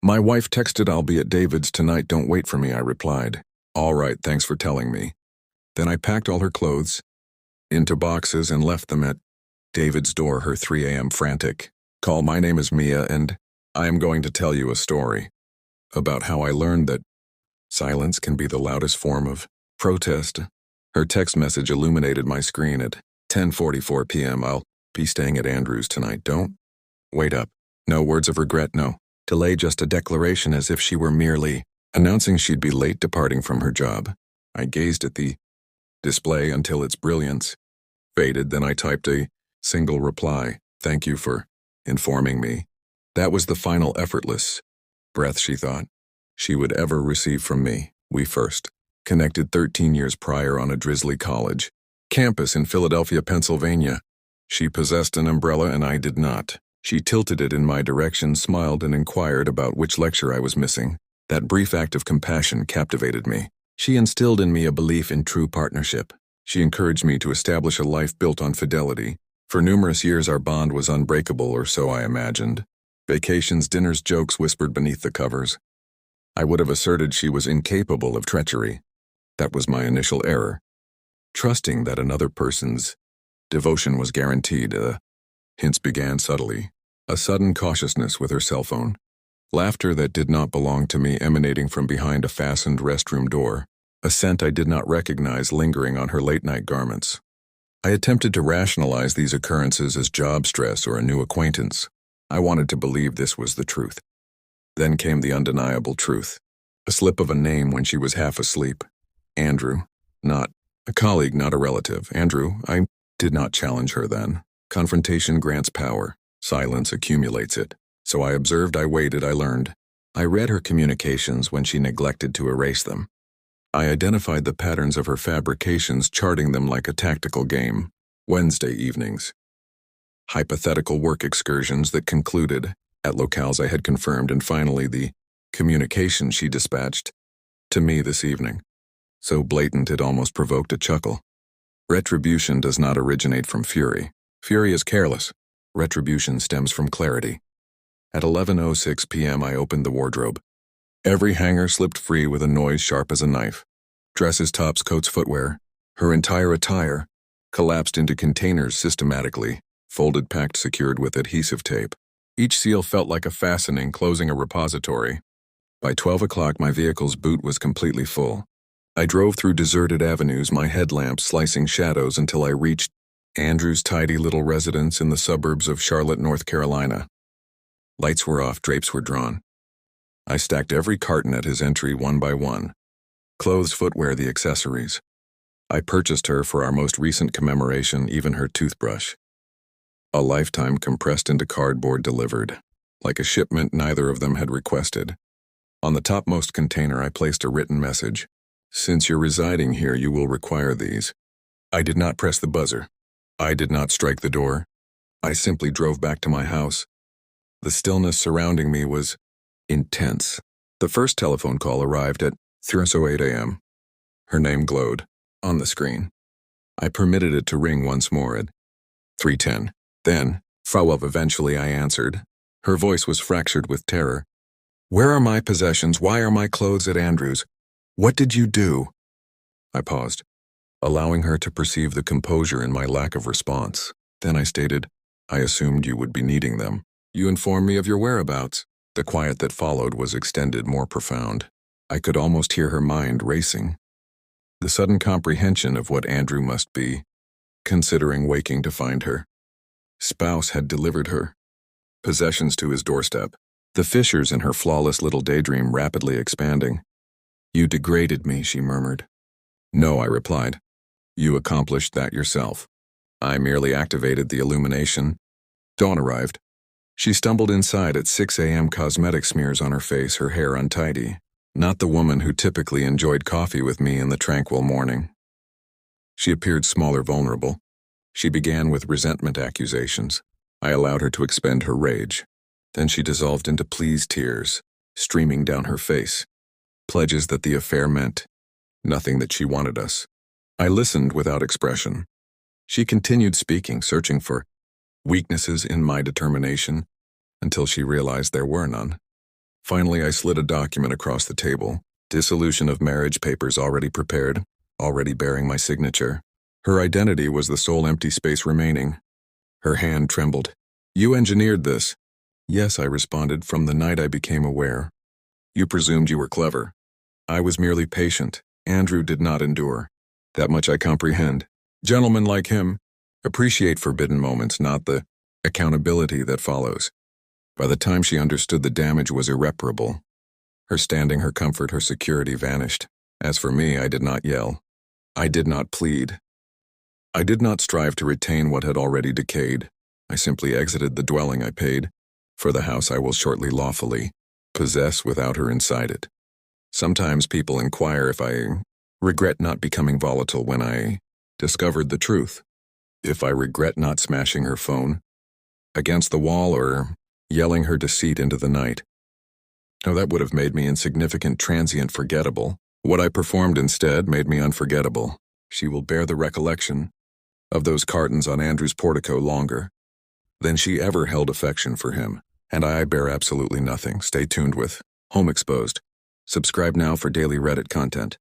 My wife texted I'll be at David's tonight, don't wait for me, I replied. All right, thanks for telling me. Then I packed all her clothes into boxes and left them at David's door, her 3 a.m. frantic call. My name is Mia and I am going to tell you a story about how I learned that silence can be the loudest form of protest. Her text message illuminated my screen at 10:44 p.m. I'll be staying at Andrew's tonight. Don't wait up. No words of regret, no delay, just a declaration as if she were merely announcing she'd be late departing from her job. I gazed at the display until its brilliance faded, then I typed a single reply. Thank you for informing me. That was the final effortless breath she thought she would ever receive from me. We first connected 13 years prior on a drizzly college campus in Philadelphia, Pennsylvania. She possessed an umbrella and I did not. She tilted it in my direction, smiled, and inquired about which lecture I was missing. That brief act of compassion captivated me. She instilled in me a belief in true partnership. She encouraged me to establish a life built on fidelity. For numerous years our bond was unbreakable, or so I imagined. Vacations, dinners, jokes whispered beneath the covers. I would have asserted she was incapable of treachery. That was my initial error. Trusting that another person's devotion was guaranteed, hints began subtly. A sudden cautiousness with her cell phone. Laughter that did not belong to me emanating from behind a fastened restroom door. A scent I did not recognize lingering on her late-night garments. I attempted to rationalize these occurrences as job stress or a new acquaintance. I wanted to believe this was the truth. Then came the undeniable truth. A slip of a name when she was half asleep. Andrew. Not a colleague, not a relative. Andrew. I did not challenge her then. Confrontation grants power. Silence accumulates it. So I observed, I waited, I learned. I read her communications when she neglected to erase them. I identified the patterns of her fabrications, charting them like a tactical game. Wednesday evenings. Hypothetical work excursions that concluded at locales I had confirmed, and finally the communication she dispatched to me this evening. So blatant it almost provoked a chuckle. Retribution does not originate from fury. Fury is careless. Retribution stems from clarity. At 11:06 p.m. I opened the wardrobe. Every hanger slipped free with a noise sharp as a knife. Dresses, tops, coats, footwear. Her entire attire collapsed into containers systematically, folded, packed, secured with adhesive tape. Each seal felt like a fastening closing a repository. By 12 o'clock my vehicle's boot was completely full. I drove through deserted avenues, my headlamps slicing shadows until I reached Andrew's tidy little residence in the suburbs of Charlotte, North Carolina. Lights were off, drapes were drawn. I stacked every carton at his entry one by one. Clothes, footwear, the accessories. I purchased her for our most recent commemoration, even her toothbrush. A lifetime compressed into cardboard delivered, like a shipment neither of them had requested. On the topmost container I placed a written message. Since you're residing here, you will require these. I did not press the buzzer. I did not strike the door. I simply drove back to my house. The stillness surrounding me was intense. The first telephone call arrived at 3:08 a.m. Her name glowed on the screen. I permitted it to ring once more at 3:10. Then, eventually I answered. Her voice was fractured with terror. Where are my possessions? Why are my clothes at Andrew's? What did you do? I paused, allowing her to perceive the composure in my lack of response. Then I stated, I assumed you would be needing them. You informed me of your whereabouts. The quiet that followed was extended, more profound. I could almost hear her mind racing. The sudden comprehension of what Andrew must be, considering waking to find her spouse had delivered her possessions to his doorstep, the fissures in her flawless little daydream rapidly expanding. You degraded me, she murmured. No, I replied. You accomplished that yourself. I merely activated the illumination. Dawn arrived. She stumbled inside at 6 a.m., cosmetic smears on her face, her hair untidy. Not the woman who typically enjoyed coffee with me in the tranquil morning. She appeared smaller, vulnerable. She began with resentment accusations. I allowed her to expend her rage. Then she dissolved into pleased tears, streaming down her face. Pledges that the affair meant nothing, that she wanted us. I listened without expression. She continued speaking, searching for weaknesses in my determination, until she realized there were none. Finally, I slid a document across the table. Dissolution of marriage papers already prepared, already bearing my signature. Her identity was the sole empty space remaining. Her hand trembled. You engineered this. Yes, I responded, from the night I became aware. You presumed you were clever. I was merely patient. Andrew did not endure. That much I comprehend. Gentlemen like him appreciate forbidden moments, not the accountability that follows. By the time she understood, the damage was irreparable. Her standing, her comfort, her security vanished. As for me, I did not yell. I did not plead. I did not strive to retain what had already decayed. I simply exited the dwelling I paid for the house I will shortly lawfully possess without her inside it. Sometimes people inquire if I regret not becoming volatile when I discovered the truth. If I regret not smashing her phone against the wall or yelling her deceit into the night. No, that would have made me insignificant, transient, forgettable. What I performed instead made me unforgettable. She will bear the recollection of those cartons on Andrew's portico longer than she ever held affection for him. And I bear absolutely nothing. Stay tuned with Home Exposed. Subscribe now for daily Reddit content.